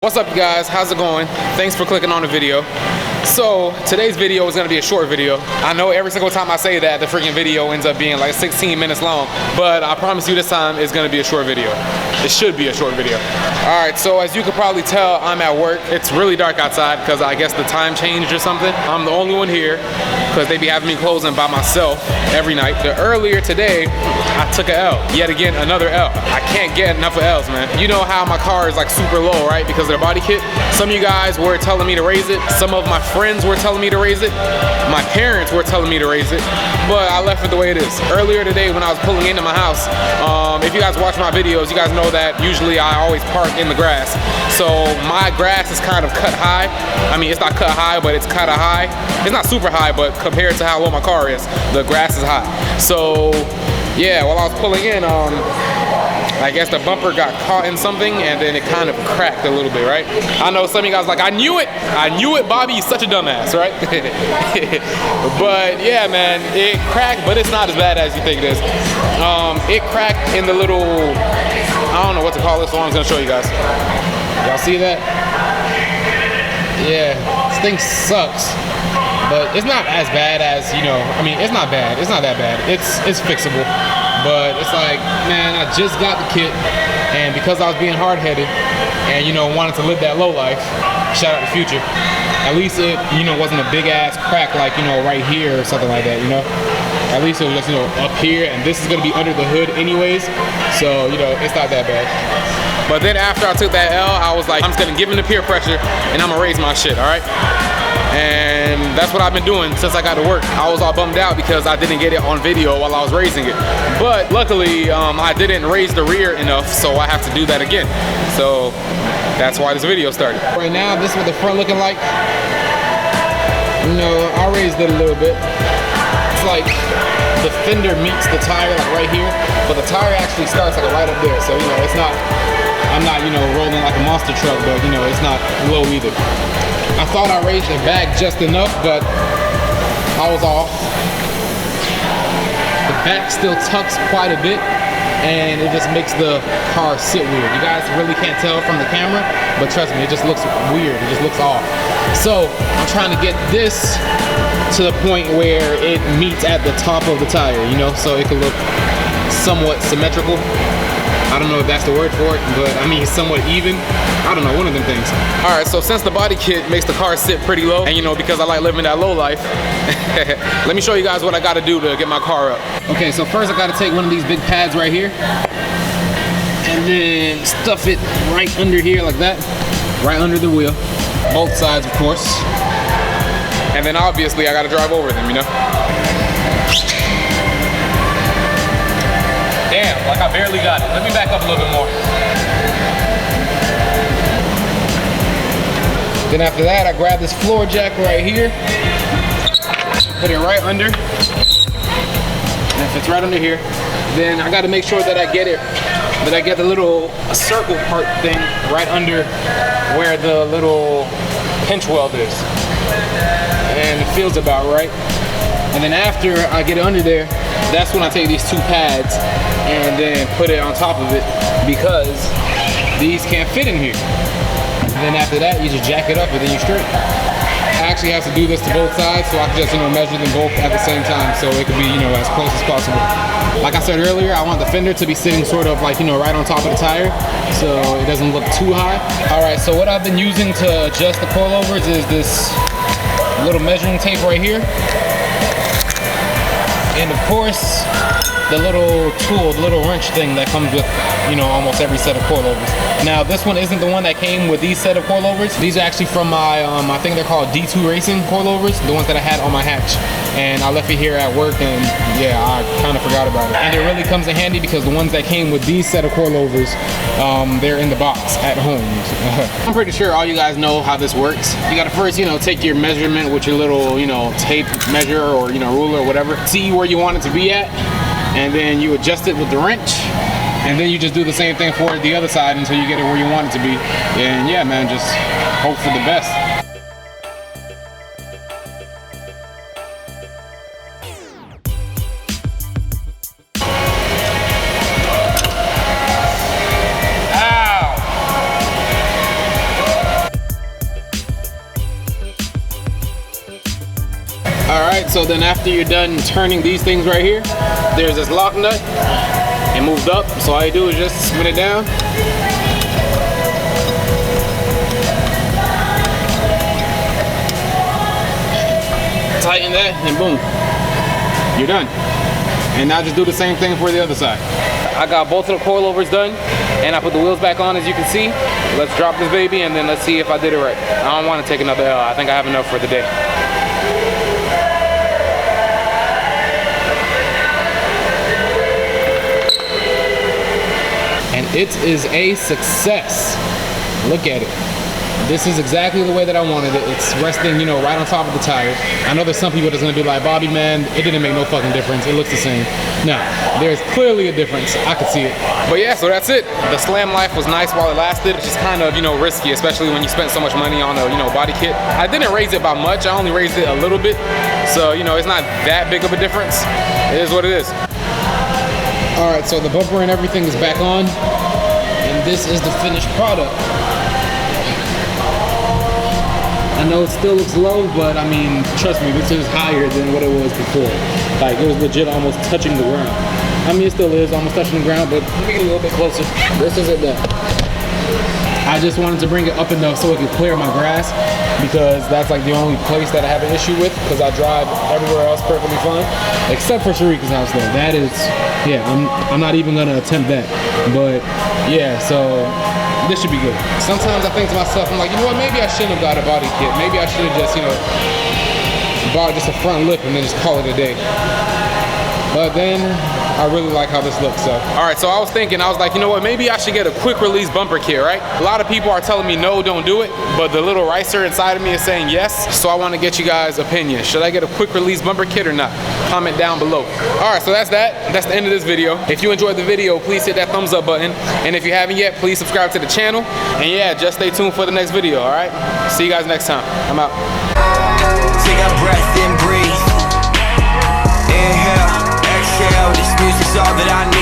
What's up, you guys? How's it going? Thanks for clicking on the video. So today's video is going to be a short video. I know every single time I say that the freaking video ends up being like 16 minutes long, but I promise you this time it's going to be a short video. It should be a short video. Alright, so as you can probably tell, I'm at work. It's really dark outside because I guess the time changed or something. I'm the only one here because they be having me closing by myself every night. Earlier today, I took a L. Yet again, another L. I can't get enough of L's, man. You know how my car is like super low, right? Because of the body kit. Some of you guys were telling me to raise it. Some of my friends were telling me to raise it. My parents were telling me to raise it. But I left it the way it is. Earlier today when I was pulling into my house, if you guys watch my videos, you guys know that usually I always park in the grass. So my grass is kind of cut high. I mean, it's not cut high, but it's kind of high. It's not super high, but compared to how low my car is, the grass is high. So yeah, while I was pulling in, I guess the bumper got caught in something and then it kind of cracked a little bit, right? I know some of you guys like, I knew it, Bobby, you're such a dumbass, right? But yeah, man, it cracked, but it's not as bad as you think it is. It cracked in the little, I don't know what to call this, so I'm gonna show you guys. Y'all see that? Yeah, this thing sucks. But it's not as bad as, you know, I mean, it's not bad. It's not that bad. It's fixable. But it's like, man, I just got the kit, and because I was being hard-headed and, you know, wanted to live that low life, shout out to Future, at least it, you know, wasn't a big-ass crack like, you know, right here or something like that, you know? At least it was just, you know, up here, and this is going to be under the hood anyways, so, you know, it's not that bad. But then after I took that L, I was like, I'm just going to give in to peer pressure, and I'm going to raise my shit, all right? And that's what I've been doing since I got to work. I was all bummed out because I didn't get it on video while I was raising it. But luckily, I didn't raise the rear enough, so I have to do that again. So that's why this video started. Right now, this is what the front looking like. You know, I raised it a little bit. It's like the fender meets the tire like right here, but the tire actually starts like right up there. So, you know, it's not, I'm not, you know, rolling like a monster truck, but, you know, it's not low either. I thought I raised the back just enough, but I was off. The back still tucks quite a bit, and it just makes the car sit weird. You guys really can't tell from the camera, but trust me, it just looks weird. It just looks off. So I'm trying to get this to the point where it meets at the top of the tire, you know, so it can look somewhat symmetrical. I don't know if that's the word for it, but I mean somewhat even. I don't know, one of them things. All right, so since the body kit makes the car sit pretty low, and you know, because I like living that low life, let me show you guys what I gotta do to get my car up. Okay, so first I gotta take one of these big pads right here, and then stuff it right under here like that, right under the wheel. Both sides, of course. And then obviously I gotta drive over them, you know? Damn, like I barely got it. Let me back up a little bit more. Then after that, I grab this floor jack right here, put it right under, and if it's right under here, then I gotta make sure that I get it, that I get the little circle part thing right under where the little pinch weld is. And it feels about right. And then after I get it under there, that's when I take these two pads and then put it on top of it because these can't fit in here. And then after that, you just jack it up and then you're straight. I actually have to do this to both sides so I can just, you know, measure them both at the same time so it could be, you know, as close as possible. Like I said earlier, I want the fender to be sitting sort of like, you know, right on top of the tire so it doesn't look too high. All right, so what I've been using to adjust the coilovers is this little measuring tape right here. And of course, the little tool, the little wrench thing that comes with, you know, almost every set of coilovers. Now, this one isn't the one that came with these set of coilovers. These are actually from my, I think they're called D2 Racing coilovers, the ones that I had on my hatch. And I left it here at work, and yeah, I kind of forgot about it. And it really comes in handy because the ones that came with these set of coilovers, they're in the box at home. I'm pretty sure all you guys know how this works. You gotta first, you know, take your measurement with your little, you know, tape measure or, you know, ruler or whatever. See where you want it to be at, and then you adjust it with the wrench. And then you just do the same thing for the other side until you get it where you want it to be. And yeah, man, just hope for the best. Ow! right, so then after you're done turning these things right here, there's this lock nut. It moved up, so all you do is just spin it down. Tighten that, and boom, you're done. And now just do the same thing for the other side. I got both of the coilovers done, and I put the wheels back on, as you can see. Let's drop this baby, and then let's see if I did it right. I don't want to take another L. I think I have enough for the day. And it is a success. Look at it. This is exactly the way that I wanted it. It's resting, you know, right on top of the tire. I know there's some people that's gonna be like, Bobby, man, it didn't make no fucking difference. It looks the same. Now, there's clearly a difference. I could see it. But yeah, so that's it. The Slam life was nice while it lasted. It's just kind of, you know, risky, especially when you spend so much money on a, you know, body kit. I didn't raise it by much. I only raised it a little bit. So, you know, it's not that big of a difference. It is what it is. All right, so the bumper and everything is back on. And this is the finished product. I know it still looks low, but I mean, trust me, this is higher than what it was before. Like, it was legit almost touching the ground. I mean, it still is almost touching the ground, but let me get a little bit closer. This is it done. I just wanted to bring it up enough so it could clear my grass, because that's like the only place that I have an issue with, because I drive everywhere else perfectly fine, except for Sharika's house though. That is, yeah, I'm not even gonna attempt that. But yeah, so this should be good. Sometimes I think to myself, I'm like, you know what, maybe I shouldn't have got a body kit. Maybe I should have just, you know, bought just a front lip and then just call it a day. But then I really like how this looks, so. All right, so I was thinking, I was like, you know what, maybe I should get a quick release bumper kit, right? A lot of people are telling me no, don't do it, but the little ricer inside of me is saying yes, so I want to get you guys' opinion. Should I get a quick release bumper kit or not? Comment down below. All right, so that's that. That's the end of this video. If you enjoyed the video, please hit that thumbs up button, and if you haven't yet, please subscribe to the channel, and yeah, just stay tuned for the next video, all right? See you guys next time. I'm out. Take a breath and breathe. Inhale, exhale, this music's all that I need.